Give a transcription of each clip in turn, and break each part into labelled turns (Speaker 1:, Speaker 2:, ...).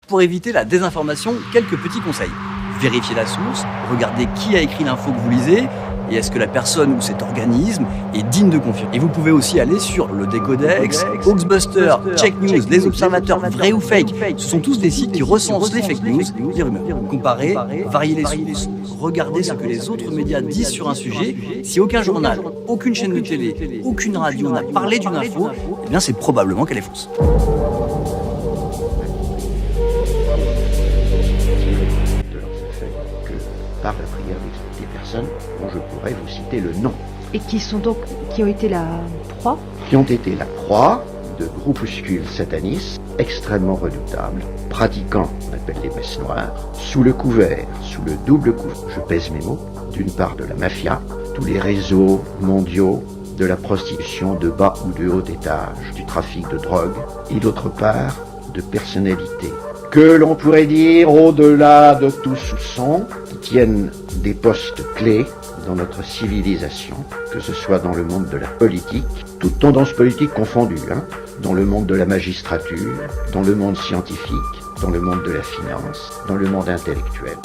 Speaker 1: Pour éviter la désinformation, quelques petits conseils. Vérifiez la source, regardez qui a écrit l'info que vous lisez, et est-ce que la personne ou cet organisme est digne de confiance. Et vous pouvez aussi aller sur le Décodex, Hoaxbuster, Check News, Les Observateurs, Vrai ou Fake. Ce sont tous des sites qui recensent les fake news, les rumeurs. Comparez, variez les sources, regardez ce que les autres médias disent sur un sujet. Si aucun journal, aucune chaîne de télé, aucune radio n'a parlé d'une info, eh bien c'est probablement qu'elle est fausse.
Speaker 2: Par la prière des personnes dont je pourrais vous citer le nom.
Speaker 3: Et qui ont été la proie
Speaker 2: Qui ont été la proie de groupuscules satanistes extrêmement redoutables, pratiquant, on appelle les messes noires, sous le double couvert, je pèse mes mots, d'une part de la mafia, tous les réseaux mondiaux de la prostitution de bas ou de haut étage, du trafic de drogue, et d'autre part de personnalités que l'on pourrait dire au-delà de tout soupçon, qui tiennent des postes clés dans notre civilisation, que ce soit dans le monde de la politique, toutes tendances politiques confondues, dans le monde de la magistrature, dans le monde scientifique, dans le monde de la finance, dans le monde intellectuel.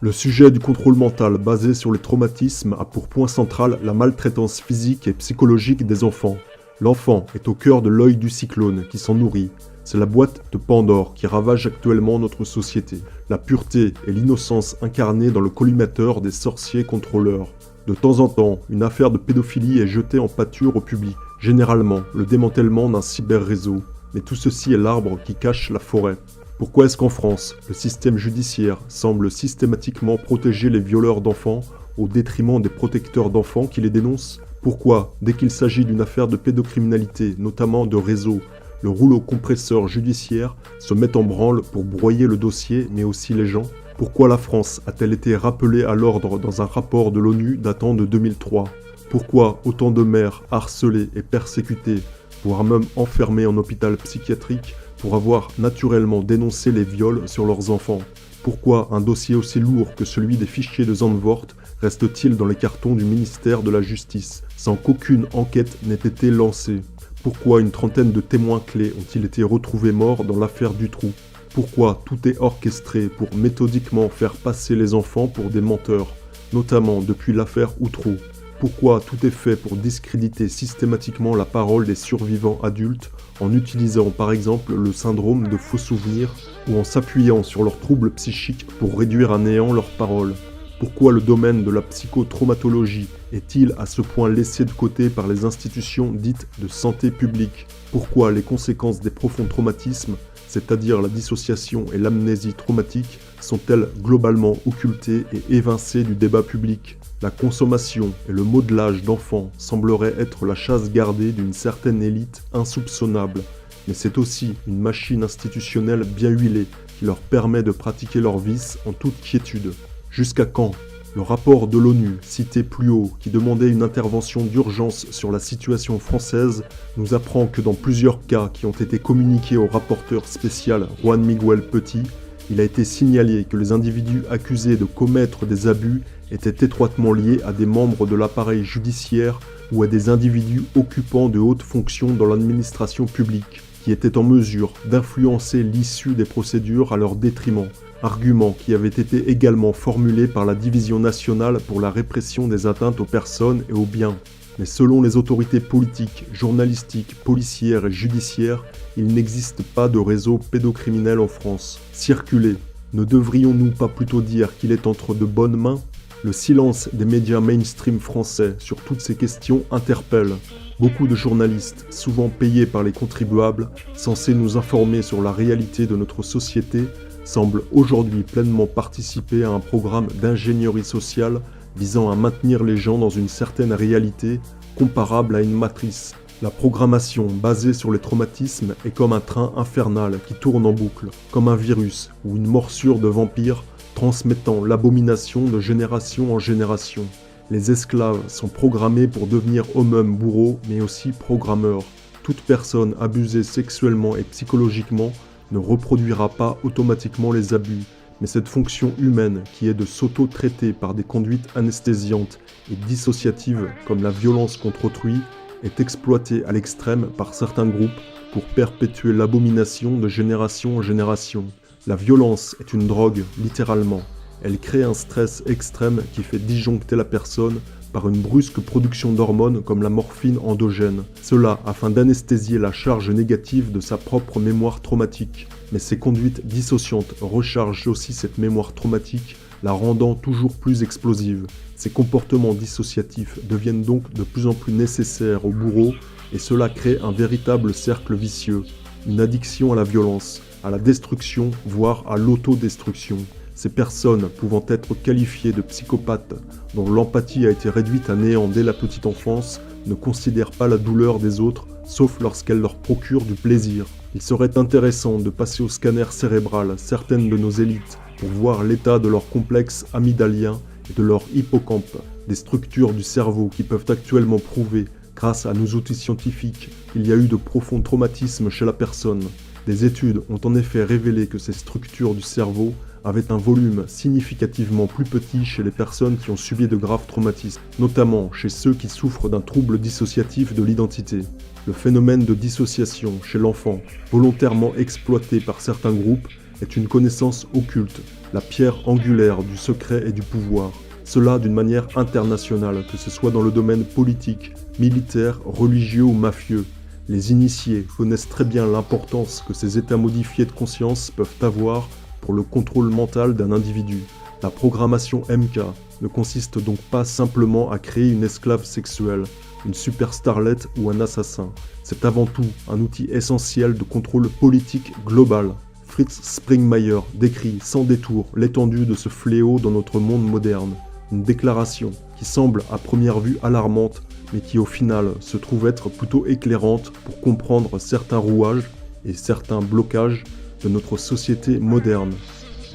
Speaker 4: Le sujet du contrôle mental basé sur les traumatismes a pour point central la maltraitance physique et psychologique des enfants. L'enfant est au cœur de l'œil du cyclone qui s'en nourrit. C'est la boîte de Pandore qui ravage actuellement notre société. La pureté et l'innocence incarnées dans le collimateur des sorciers contrôleurs. De temps en temps, une affaire de pédophilie est jetée en pâture au public. Généralement, le démantèlement d'un cyber-réseau. Mais tout ceci est l'arbre qui cache la forêt. Pourquoi est-ce qu'en France, le système judiciaire semble systématiquement protéger les violeurs d'enfants au détriment des protecteurs d'enfants qui les dénoncent ? Pourquoi, dès qu'il s'agit d'une affaire de pédocriminalité, notamment de réseau, le rouleau compresseur judiciaire se met en branle pour broyer le dossier mais aussi les gens ? Pourquoi la France a-t-elle été rappelée à l'ordre dans un rapport de l'ONU datant de 2003 ? Pourquoi autant de mères harcelées et persécutées, voire même enfermées en hôpital psychiatrique, pour avoir naturellement dénoncé les viols sur leurs enfants? Pourquoi un dossier aussi lourd que celui des fichiers de Zandvoort reste-t-il dans les cartons du ministère de la Justice, sans qu'aucune enquête n'ait été lancée? Pourquoi une trentaine de témoins clés ont-ils été retrouvés morts dans l'affaire Dutroux? Pourquoi tout est orchestré pour méthodiquement faire passer les enfants pour des menteurs, notamment depuis l'affaire Outreau? Pourquoi tout est fait pour discréditer systématiquement la parole des survivants adultes en utilisant par exemple le syndrome de faux souvenirs ou en s'appuyant sur leurs troubles psychiques pour réduire à néant leurs paroles? Pourquoi le domaine de la psychotraumatologie est-il à ce point laissé de côté par les institutions dites de santé publique? Pourquoi les conséquences des profonds traumatismes, c'est-à-dire la dissociation et l'amnésie traumatique, sont-elles globalement occultées et évincées du débat public? La consommation et le modelage d'enfants sembleraient être la chasse gardée d'une certaine élite insoupçonnable, mais c'est aussi une machine institutionnelle bien huilée qui leur permet de pratiquer leurs vices en toute quiétude. Jusqu'à quand? Le rapport de l'ONU, cité plus haut, qui demandait une intervention d'urgence sur la situation française, nous apprend que dans plusieurs cas qui ont été communiqués au rapporteur spécial Juan Miguel Petit, il a été signalé que les individus accusés de commettre des abus étaient étroitement liés à des membres de l'appareil judiciaire ou à des individus occupant de hautes fonctions dans l'administration publique, qui étaient en mesure d'influencer l'issue des procédures à leur détriment, argument qui avait été également formulé par la Division nationale pour la répression des atteintes aux personnes et aux biens. Mais selon les autorités politiques, journalistiques, policières et judiciaires, il n'existe pas de réseau pédocriminel en France. Circuler, ne devrions-nous pas plutôt dire qu'il est entre de bonnes mains ? Le silence des médias mainstream français sur toutes ces questions interpelle. Beaucoup de journalistes, souvent payés par les contribuables, censés nous informer sur la réalité de notre société, semblent aujourd'hui pleinement participer à un programme d'ingénierie sociale visant à maintenir les gens dans une certaine réalité comparable à une matrice. La programmation basée sur les traumatismes est comme un train infernal qui tourne en boucle, comme un virus ou une morsure de vampire transmettant l'abomination de génération en génération. Les esclaves sont programmés pour devenir eux-mêmes bourreaux, mais aussi programmeurs. toute personne abusée sexuellement et psychologiquement ne reproduira pas automatiquement les abus, mais cette fonction humaine qui est de s'auto-traiter par des conduites anesthésiantes et dissociatives comme la violence contre autrui est exploitée à l'extrême par certains groupes pour perpétuer l'abomination de génération en génération. La violence est une drogue, littéralement. Elle crée un stress extrême qui fait disjoncter la personne par une brusque production d'hormones comme la morphine endogène. Cela afin d'anesthésier la charge négative de sa propre mémoire traumatique. Mais ces conduites dissociantes rechargent aussi cette mémoire traumatique, la rendant toujours plus explosive. Ces comportements dissociatifs deviennent donc de plus en plus nécessaires aux bourreaux et cela crée un véritable cercle vicieux, une addiction à la violence, à la destruction, voire à l'autodestruction. Ces personnes pouvant être qualifiées de psychopathes, dont l'empathie a été réduite à néant dès la petite enfance, ne considèrent pas la douleur des autres, sauf lorsqu'elle leur procure du plaisir. Il serait intéressant de passer au scanner cérébral certaines de nos élites pour voir l'état de leur complexe amygdalien et de leur hippocampe, des structures du cerveau qui peuvent actuellement prouver, grâce à nos outils scientifiques, qu'il y a eu de profonds traumatismes chez la personne. Des études ont en effet révélé que ces structures du cerveau avaient un volume significativement plus petit chez les personnes qui ont subi de graves traumatismes, notamment chez ceux qui souffrent d'un trouble dissociatif de l'identité. Le phénomène de dissociation chez l'enfant, volontairement exploité par certains groupes, est une connaissance occulte, la pierre angulaire du secret et du pouvoir. Cela d'une manière internationale, que ce soit dans le domaine politique, militaire, religieux ou mafieux. Les initiés connaissent très bien l'importance que ces états modifiés de conscience peuvent avoir pour le contrôle mental d'un individu. La programmation MK ne consiste donc pas simplement à créer une esclave sexuelle, une super starlette ou un assassin. C'est avant tout un outil essentiel de contrôle politique global. Fritz Springmeier décrit sans détour l'étendue de ce fléau dans notre monde moderne. Une déclaration qui semble à première vue alarmante, mais qui au final se trouve être plutôt éclairante pour comprendre certains rouages et certains blocages de notre société moderne.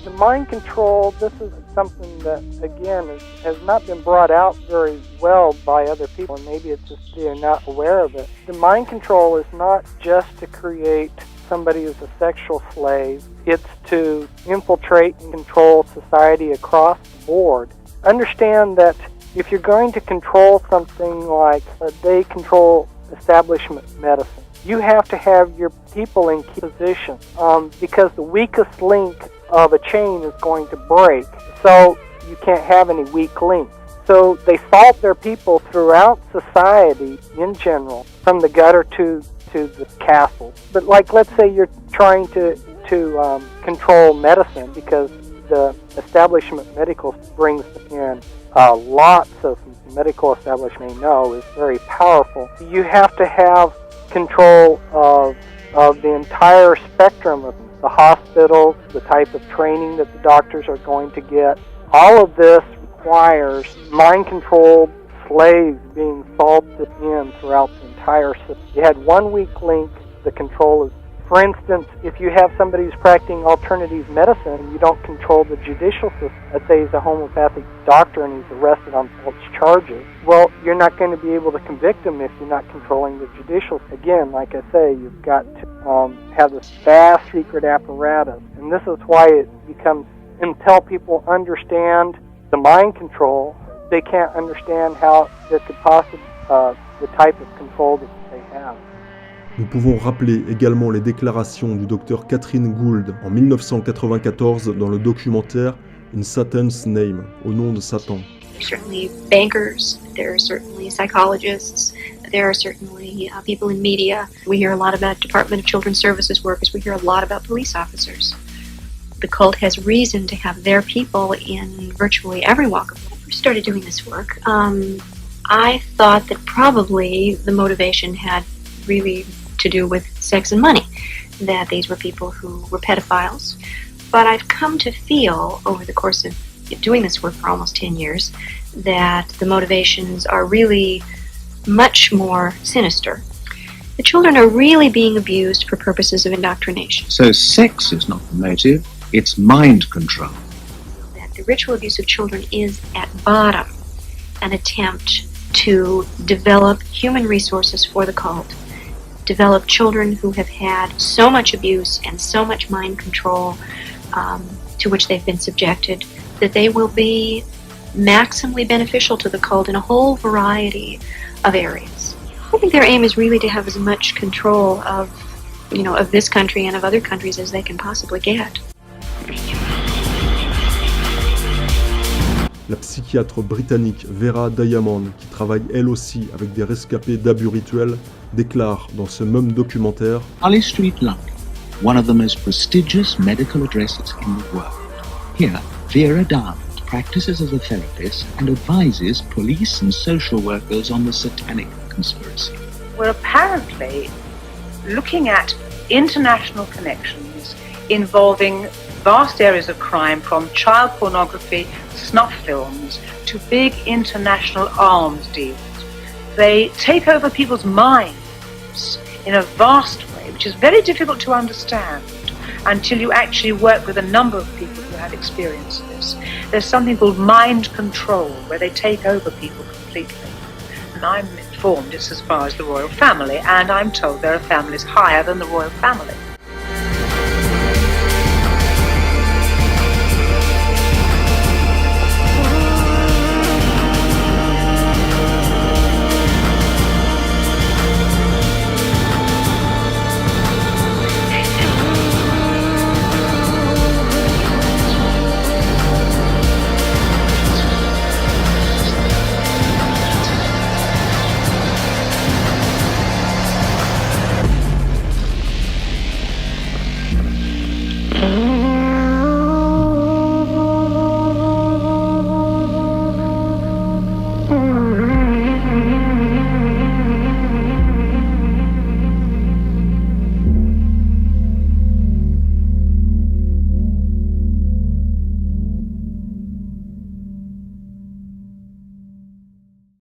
Speaker 5: The mind control, this is something that, again, has not been brought out very well by other people, and maybe it's just they're not aware of it. The mind control is not just to create somebody as a sexual slave, it's to infiltrate and control society across the board. Understand that if you're going to control something like they control establishment medicine, you have to have your people in key positions because the weakest link of a chain is going to break. So you can't have any weak links. So they fault their people throughout society in general, from the gutter to the castle. But like, let's say you're trying to control medicine because the establishment medical brings in lots of medical establishment know is very powerful. You have to have control of the entire spectrum of the hospitals, the type of training that the doctors are going to get. All of this requires mind-controlled slaves being salted in throughout the entire system. You had one weak link, the control is, for instance, if you have somebody who's practicing alternative medicine and you don't control the judicial system, let's say he's a homeopathic doctor and he's arrested on false charges, well, you're not going to be able to convict him if you're not controlling the judicial system. Again, like I say, you've got to have this vast secret apparatus. And this is why it becomes, until people understand the mind control, they can't understand how there could possibly, the type of control that they have.
Speaker 4: Nous pouvons rappeler également les déclarations du docteur Catherine Gould en 1994 dans le documentaire In Satan's Name, au nom de Satan.
Speaker 6: There are certainly bankers, there are certainly psychologists, there are certainly people in media. We hear a lot about Department of Children's Services workers, we hear a lot about police officers. The cult has reason to have their people in virtually every walk of life. When I first started doing this work, I thought that probably the motivation had really to do with sex and money, that these were people who were pedophiles. But I've come to feel over the course of doing this work for almost 10 years that the motivations are really much more sinister. The children are really being abused for purposes of indoctrination.
Speaker 7: So sex is not the motive, it's mind control.
Speaker 6: That the ritual abuse of children is at bottom an attempt to develop human resources for the cult develop children who have had so much abuse and so much mind control to which they've been subjected that they will be maximally beneficial to the cult in a whole variety of areas. I think their aim is really to have as much control of this country and of other countries as they can possibly get.
Speaker 4: La psychiatre britannique Vera Diamond, qui travaille elle aussi avec des rescapés d'abus rituels, déclare dans ce même documentaire
Speaker 7: Harley Street, London, one of the most prestigious medical addresses in the world. Here, Vera Diamond practices as a therapist and advises police and social workers on the satanic conspiracy.
Speaker 8: We're apparently looking at international connections involving vast areas of crime, from child pornography, snuff films, to big international arms deals. They take over people's minds in a vast way, which is very difficult to understand until you actually work with a number of people who have experienced this. There's something called mind control, where they take over people completely. And I'm informed it's as far as the royal family, and I'm told there are families higher than the royal family.